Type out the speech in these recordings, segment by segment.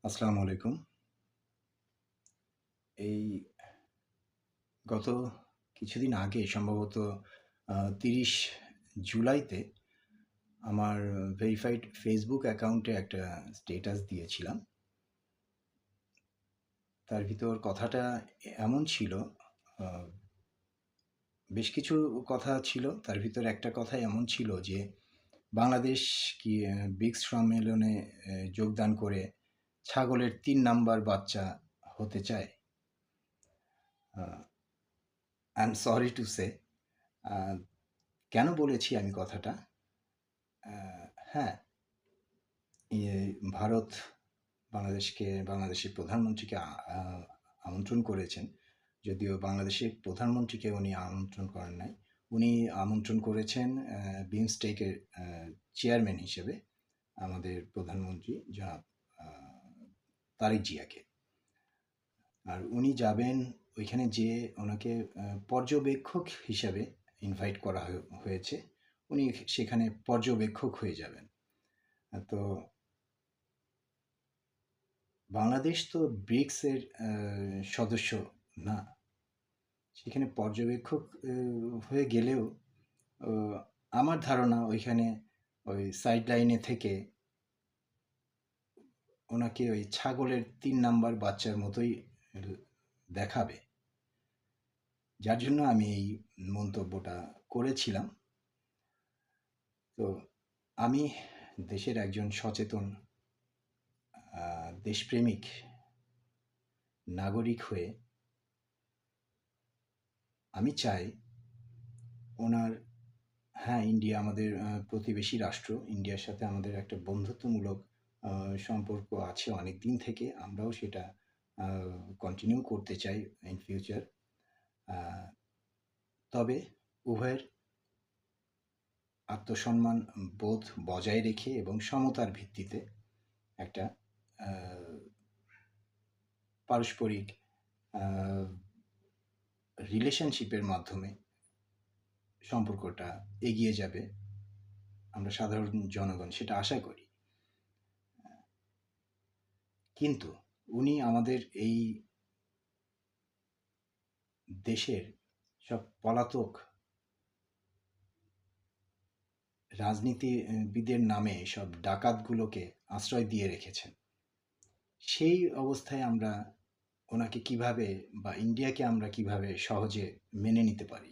আসসালামু আলাইকুম। এই গত কিছুদিন আগে সম্ভবত ৩০ জুলাইতে আমার ভেরিফাইড ফেসবুক অ্যাকাউন্টে একটা স্ট্যাটাস দিয়েছিলাম। তার ভিতর কথাটা এমন ছিল, আ বেশ কিছু কথা ছিল। তার ভিতর একটা কথা এমন ছিল যে, বাংলাদেশ কি ব্রিক্স সম্মেলনে যোগদান করে ছাগলের ৩ নাম্বার বাচ্চা হতে চায়? Uh I am sorry to say uh কেন বলেছি আমি কথাটা? আ হ্যাঁ, ইয়ে ভারত বাংলাদেশের প্রধানমন্ত্রীকে আ আমন্ত্রণ করেছেন। যদিও বাংলাদেশের প্রধানমন্ত্রীকে উনি আমন্ত্রণ করেন নাই। উনি আমন্ত্রণ করেছেন বিমস্টেকের চেয়ারম্যান হিসেবে আমাদের প্রধানমন্ত্রী জনাব আ তারেক জিয়াকে। আর উনি যাবেন, ওইখানে যেয়ে ওনাকে পর্যবেক্ষক হিসাবে ইনভাইট করা হয়েছে। উনি সেখানে পর্যবেক্ষক হয়ে যাবেন। তো বাংলাদেশ তো ব্রিক্সের সদস্য না। সেখানে পর্যবেক্ষক হয়ে গেলেও অ আমার ধারণা ওইখানে ওই সাইড লাইনে থেকে ওনাকে ওই ছাগলের ৩ নাম্বার বাচ্চার মতোই ল দেখাবে। যার জন্য আমি এই মন্তব্যটা করেছিলাম। তো আমি দেশের একজন সচেতন দেশপ্রেমিক নাগরিক হয়ে আমি চাই ওনার, হ্যাঁ, ইন্ডিয়া আমাদের প্রতিবেশী রাষ্ট্র। ইন্ডিয়ার সাথে আমাদের একটা বন্ধুত্বমূলক আ সম্পর্ক আছে অনেকদিন থেকে। আমরাও সেটা আ কন্টিনিউ করতে চাই ইন ফিউচার। আ তবে উভয়ের আত্মসম্মান বোধ বজায় রেখে এবং সমতার ভিত্তিতে একটা আ পারস্পরিক আ রিলেশনশিপের মাধ্যমে সম্পর্কটা এগিয়ে যাবে। আমরা সাধারণ জনগণ সেটা আশা করি। কিন্তু উনি আমাদের এই দেশের সব পলাতক রাজনীতিবিদের নামে সব ডাকাতগুলোকে আশ্রয় দিয়ে রেখেছেন। সেই অবস্থায় আমরা ওনাকে কিভাবে বা ইন্ডিয়াকে আমরা কিভাবে সহজে মেনে নিতে পারি?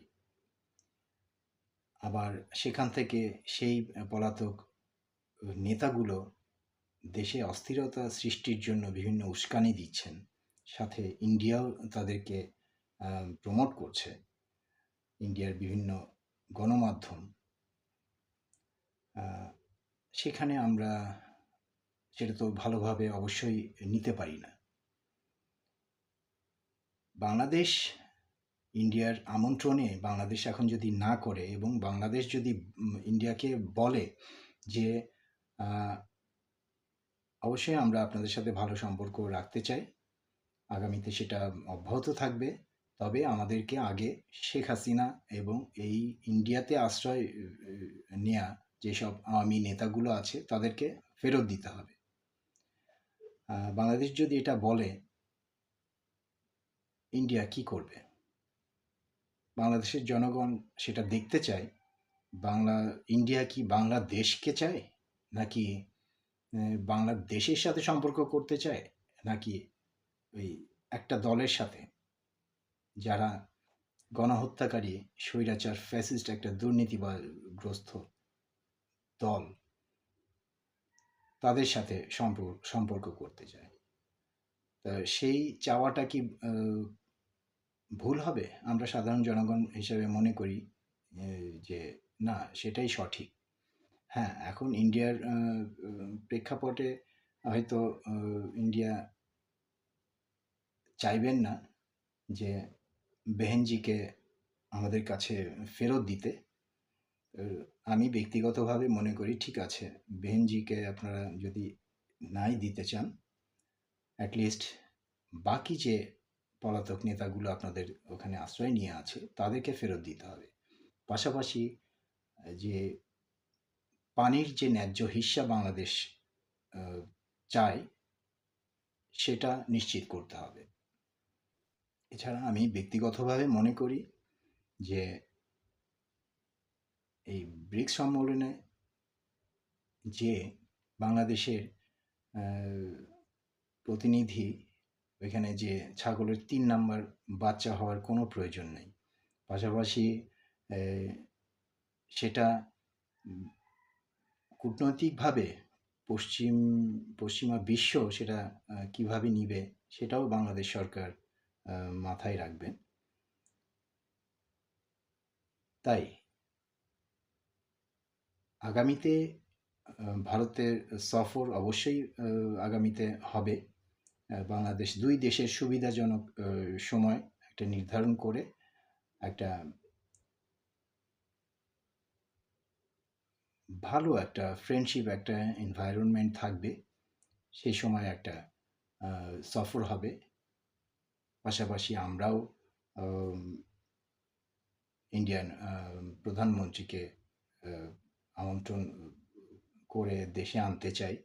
আবার সেখান থেকে সেই পলাতক নেতাগুলো দেশে অস্থিরতা সৃষ্টির জন্য বিভিন্ন উস্কানি দিচ্ছেন। সাথে ইন্ডিয়াও তাদেরকে প্রমোট করছে। ইন্ডিয়ার বিভিন্ন গণমাধ্যম। আ সেখানে আমরা সেটা তো ভালোভাবে অবশ্যই নিতে পারি না। বাংলাদেশ ইন্ডিয়ার আমন্ত্রণে বাংলাদেশ এখন যদি না করে এবং বাংলাদেশ যদি ইন্ডিয়াকে বলে যে, আ অবশ্যই আমরা আপনাদের সাথে ভালো সম্পর্ক রাখতে চাই। আগামীতে সেটা অব্যাহত থাকবে। তবে আমাদেরকে আগে শেখ হাসিনা এবং এই ইন্ডিয়াতে আশ্রয় নেয়া যেসব আওয়ামী নেতাগুলো আছে তাদেরকে ফেরত দিতে হবে। বাংলাদেশ যদি এটা বলে, ইন্ডিয়া কি করবে? বাংলাদেশের জনগণ সেটা দেখতে চায়। বাংলা ইন্ডিয়া কি বাংলাদেশকে চায়? নাকি বাংলাদেশের সাথে সম্পর্ক করতে চায়? নাকি ওই একটা দলের সাথে যারা গণহত্যাকারী, স্বৈরাচার, ফ্যাসিস্ট একটা দুর্নীতিগ্রস্ত দল, তাদের সাথে সম্পর্ক করতে চায়? তা সেই চাওয়াটা কি ভুল হবে? আমরা সাধারণ জনগণ হিসেবে মনে করি এ যে না, সেটাই সঠিক। হ্যাঁ, এখন ইন্ডিয়ার প্রেক্ষাপটে হয়তো ইন্ডিয়া চাইবেন না যে বেহেনজিকে আমাদের কাছে ফেরত দিতে। আ আমি ব্যক্তিগতভাবে মনে করি ঠিক আছে, বেহেনজিকে আপনারা যদি নাই দিতে চান, এট লিস্ট বাকি যে পলাতক নেতাগুলো আপনাদের ওখানে আশ্রয় নিয়ে আছে, তাদেরকে ফেরত দিতে হবে। পাশাপাশি যে পানির যে ন্যায্য হিস্যা বাংলাদেশ আ চায়, সেটা নিশ্চিত করতে হবে। এছাড়া আমি ব্যক্তিগতভাবে মনে করি যে এই ব্রিক্স সম্মেলনে যে বাংলাদেশের প্রতিনিধি, ওইখানে যে ছাগলের 3 নাম্বার বাচ্চা হওয়ার কোনো প্রয়োজন নেই। পাশাপাশি সেটা কূটনৈতিকভাবে পশ্চিম পশ্চিমা বিশ্ব সেটা কিভাবে নিবে সেটাও বাংলাদেশ সরকার মাথায় রাখবেন। তাই আগামীতে ভারতের সফর অবশ্যই আগামীতে হবে। বাংলাদেশ 2 দেশের সুবিধাজনক সময় একটা নির্ধারণ করে একটা ভালো একটা ফ্রেন্ডশিপ, একটা এনভায়রনমেন্ট থাকবে। সেই সময় একটা সফর হবে। পাশাপাশি আমরাও ইন্ডিয়ান প্রধানমন্ত্রীকে আমন্ত্রণ করে দেশে আনতে চাই।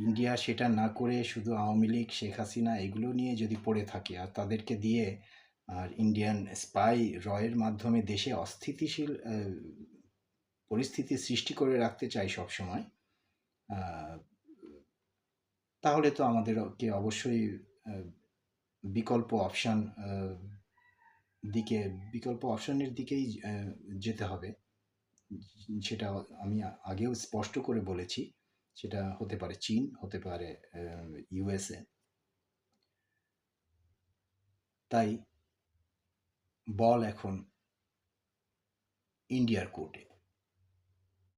ইন্ডিয়া সেটা না করে শুধু আওয়ামী লীগ, শেখ হাসিনা এগুলো নিয়ে যদি পড়ে থাকে আর তাদেরকে দিয়ে আর ইন্ডিয়ান স্পাই রয়ের মাধ্যমে দেশে অস্থিতিশীল পরিস্থিতি সৃষ্টি করে রাখতে চাই সবসময়, তাহলে তো আমাদেরকে অবশ্যই বিকল্প অপশন বিকল্প অপশনের দিকেই যেতে হবে। সেটা আমি আগেও স্পষ্ট করে বলেছি, সেটা হতে পারে চীন, হতে পারে ইউএসএ। তাই বল এখন ইন্ডিয়ার কোর্টে।